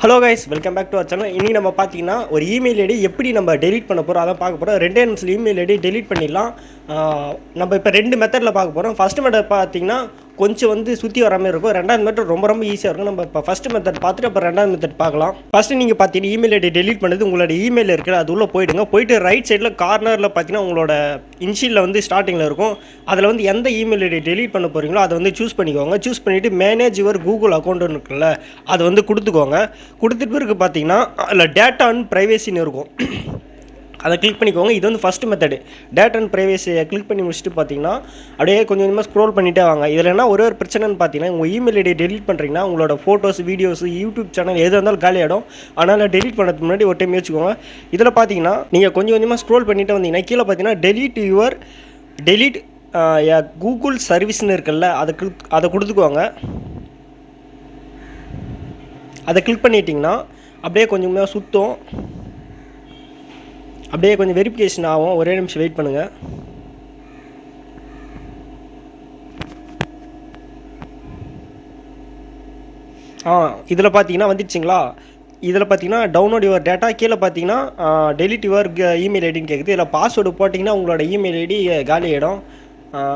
Hello guys, welcome back to our channel. இனி நம்ம பார்த்தீங்கன்னா ஒரு இமெயில் ஐடி எப்படி நம்ம டெலீட் பண்ண போகிறோம் அதான் பார்க்க போகிறோம். ரெண்டே நிமிஷம் இமெயில் ஐடி டெலீட் பண்ணிடலாம். நம்ம இப்போ ரெண்டு மெத்தடில் பார்க்க போகிறோம். ஃபஸ்ட் மெத்தட் பார்த்தீங்கன்னா கொஞ்சம் சுற்றி வர மாதிரி இருக்கும். ரெண்டாவது மெத்தட் ரொம்ப ஈஸியாக இருக்கும். நம்ம இப்போ ஃபஸ்ட் மெத்தட் பார்த்துட்டு அப்புறம் ரெண்டாவது மெத்தட் பார்க்கலாம். ஃபஸ்ட்டு நீங்கள் பார்த்தீங்கன்னா இமெயில் ஐடி டெலீட் பண்ணது உங்களோட இமெயில் இருக்குது, அது உள்ளே போயிட்டு ரைட் சைடில் கார்னரில் பார்த்தீங்கன்னா உங்களோட இன்ஷியலில் ஸ்டார்டிங்கில் இருக்கும். அதில் எந்த இமெயில் ஐடி டெலீட் பண்ண போகிறீங்களோ அதை சூஸ் பண்ணிக்கோங்க. சூஸ் பண்ணிவிட்டு மேனேஜ் யுவர் கூகுள் அக்கௌண்ட்டுன்னு இருக்குல்ல, அதை கொடுத்துக்கோங்க. கொடுத்துட்டு பிறகு பார்த்தீங்கன்னா அதில் டேட்டா அண்ட் ப்ரைவேசின்னு இருக்கும், அதை கிளிக் பண்ணிக்கோங்க. இது ஃபஸ்ட்டு மெத்தடு. டேட்டா அண்ட் ப்ரைவேசியை கிளிக் பண்ணி முடிச்சுட்டு பார்த்தீங்கன்னா அப்படியே கொஞ்சம் கொஞ்சமாக ஸ்க்ரோல் பண்ணிகிட்டே வாங்க. இதில் என்ன ஒரே ஒரு பிரச்சனைன்னு பார்த்தீங்கன்னா உங்கள் இமெயில் ஐடியை டெலீட் பண்ணுறீங்கன்னா உங்களோட ஃபோட்டோஸ், வீடியோஸ், யூடியூப் சேனல் எது இருந்தாலும் காலி ஆகிடும். அதனால் டெலீட் பண்ணுறதுக்கு முன்னாடி ஒரு டைம் யோசிச்சுக்கோங்க. இதில் பார்த்தீங்கன்னா நீங்கள் கொஞ்சம் கொஞ்சமாக ஸ்க்ரோல் பண்ணிட்டு வந்தீங்கன்னா கீழே பார்த்தீங்கன்னா டெலீட் கூகுள் சர்வீஸ்ன்னு இருக்குல்ல, அதை கொடுத்துக்கோங்க. அதை கிளிக் பண்ணிட்டீங்கன்னா அப்படியே கொஞ்சம் சுற்றும், அப்படியே கொஞ்சம் வெரிஃபிகேஷன் ஆகும். ஒரே நிமிஷம் வெயிட் பண்ணுங்கள். இதில் பார்த்தீங்கன்னா வந்துடுச்சிங்களா? இதில் பார்த்தீங்கன்னா டவுன்லோட் யுவர் டேட்டா, கீழே பார்த்தீங்கன்னா டெலிட் யுவர் இமெயில் ஐடின்னு கேட்குது. இதில் பாஸ்வேர்டு போட்டிங்கன்னா உங்களோட இமெயில் ஐடி காலி ஆகிடும்.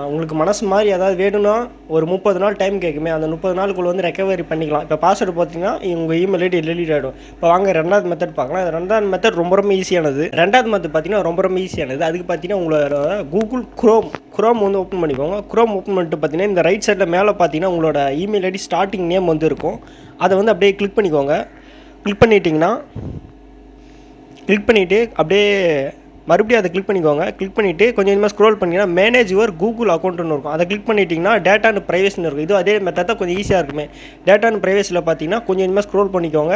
உங்களுக்கு மனசு மாதிரி ஏதாவது வேணும்னா ஒரு 30 நாள் டைம் கேட்குமே, அந்த 30 நாளுக்குள்ளே ரெக்கவரி பண்ணிக்கலாம். இப்போ பாஸ்வேர்டு பார்த்தீங்கன்னா உங்கள் இமெயில் ஐடி டெலிட் ஆகிடும். இப்போ வாங்க ரெண்டாவது மெத்தட் பார்க்கலாம். ரெண்டாவது மெத்தட் ரொம்ப ஈஸியானது. ரெண்டாவது மெத்தட் பார்த்தீங்கன்னா ரொம்ப ஈஸியானது. அதுக்கு பார்த்தீங்கன்னா உங்களோட கூகுள் குரோம் ஓப்பன் பண்ணிக்கோங்க. குரோம் ஓப்பன் பண்ணிட்டு பார்த்தீங்கன்னா இந்த ரைட் சைடில் மேலே பார்த்தீங்கன்னா உங்களோட இமெயில் ஐடி ஸ்டார்டிங் நேம் இருக்கும். அதை அப்படியே கிளிக் பண்ணிக்கோங்க. கிளிக் பண்ணிவிட்டு அப்படியே மறுபடியும் அதை கிளிக் பண்ணிக்கோங்க. கிளிக் பண்ணிவிட்டு கொஞ்சம் கொஞ்சமாக ஸ்க்ரோல் பண்ணிங்கன்னா மேனேஜ் யுவர் கூகுள் அக்கௌண்ட்டுன்னு இருக்கும், அதை கிளிக் பண்ணிட்டீங்கன்னா டேட்டா அண்ட் ப்ரைவேசின்னு இருக்கும். இது அதே மெத்தட் தான், கொஞ்சம் ஈஸியாக இருக்குமே. டேட்டா அண்ட் ப்ரைவேசியில் பார்த்தீங்கன்னா கொஞ்சம் கொஞ்சமாக ஸ்க்ரோல் பண்ணிக்கோங்க.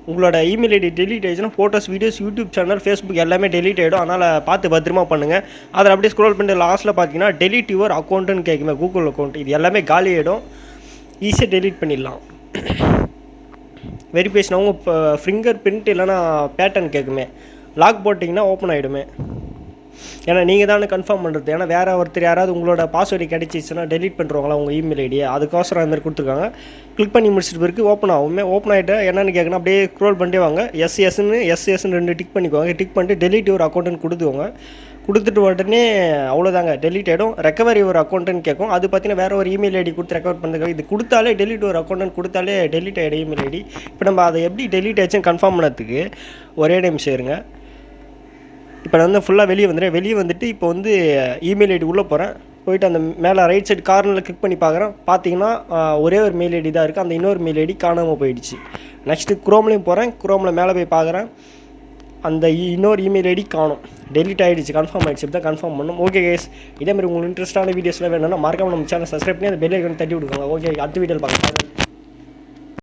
உங்களோட இமெயில் ஐடி டெலிட் ஆகிடுச்சுன்னா photos, videos, YouTube channel, Facebook எல்லாமே டெலிட் ஆகிடும். அதனால் பார்த்து பத்திரமா பண்ணுங்கள். அதில் அப்படியே ஸ்க்ரோல் பண்ணிட்டு லாஸ்ட்டில் பார்த்தீங்கன்னா டெலிட் யுவர் அக்கௌண்ட்டுன்னு கேட்குமே, கூகுள் அக்கௌண்ட். இது எல்லாமே காலி ஆகிடும். ஈஸியாக டெலிட் பண்ணிடலாம். வெரிஃபிகேஷன் அவங்க இப்போ ஃபிங்கர் பிரிண்ட் இல்லைனா பேட்டர்ன் கேட்குமே, லாக் போட்டிங்கன்னா ஓப்பன் ஆகிடுமே. ஏன்னா நீங்கள் தானே கன்ஃபார்ம் பண்ணுறது. ஏன்னா வேறு ஒருத்தர் யாராவது உங்களோட பாஸ்வேர்டு கிடச்சிச்சுன்னா டெலிட் பண்ணுறவங்களா உங்கள் இமெயில் ஐடியை, அதுக்கோசரம் அது மாதிரி கொடுத்துருக்காங்க. கிளிக் பண்ணி முடிச்சிட்டு பிறகு ஓப்பன் ஆகுமே. ஓப்பன் ஆகிட்டு என்னென்னு கேட்கணும், அப்படியே ஸ்க்ரோல் பண்ணிட்டே வாங்க. எஸ்எஸ்ன்னு 2 டிக் பண்ணிக்கோங்க. டிக் பண்ணிட்டு டெலிட் யுவர் அக்கௌண்ட்டுன்னு கொடுத்துக்கோங்க. கொடுத்துட்டு உடனே அவ்வளோதாங்க, டெலிட் ஆகிடும். ரெக்கவரி ஒரு அக்கௌண்ட்டுன்னு கேட்கும். அது பார்த்தீங்கன்னா வேறு ஒரு இமெயில் ஐடி கொடுத்து ரெக்கவர் பண்ணுறதுக்காக இது கொடுத்தாலே டெலிட் ஒரு அக்கௌண்ட்டுன்னு கொடுத்தாலே டெலிட் ஆகிடும் இமெயில் ஐடி. இப்போ நம்ம அதை எப்படி டெலிட் ஆச்சுன்னு கன்ஃபார்ம் பண்ணதுக்கு ஒரே நிமிஷம் இருங்க. இப்போ நான் ஃபுல்லாக வெளியே வந்துட்டு இப்போ இமெயில் ஐடி உள்ளே போகிறேன். போயிட்டு அந்த மேலே ரைட் சைடு கார்னரில் கிளிக் பண்ணி பார்க்குறேன். பார்த்தீங்கன்னா ஒரே ஒரு மெயில் ஐடி தான் இருக்குது. அந்த இன்னொரு மெயில் ஐடி காணாமல் போயிடுச்சு. நெக்ஸ்ட்டு குரோம்லேயும் போகிறேன். குரோமில் மேலே போய் பார்க்குறேன், அந்த இன்னொரு இமெயில் ஐடி காணும், டெலிட் ஆகிடுச்சு. கன்ஃபார்ம் ஆகிடுச்சு. இப்படி தான் கன்ஃபார்ம் பண்ணணும். ஓகே கேஸ், இதேமாதிரி உங்களுக்கு இன்ட்ரெஸ்ட்டான வீடியோஸ்லாம் வேணும்னா மறக்காம நம்ம சேனல் சப்ஸ்கிரைப் பண்ணி அந்த பெல் ஐக்கான் தட்டி விடுவாங்க. ஓகே, அடுத்த வீடியோவில் பார்க்கலாம்.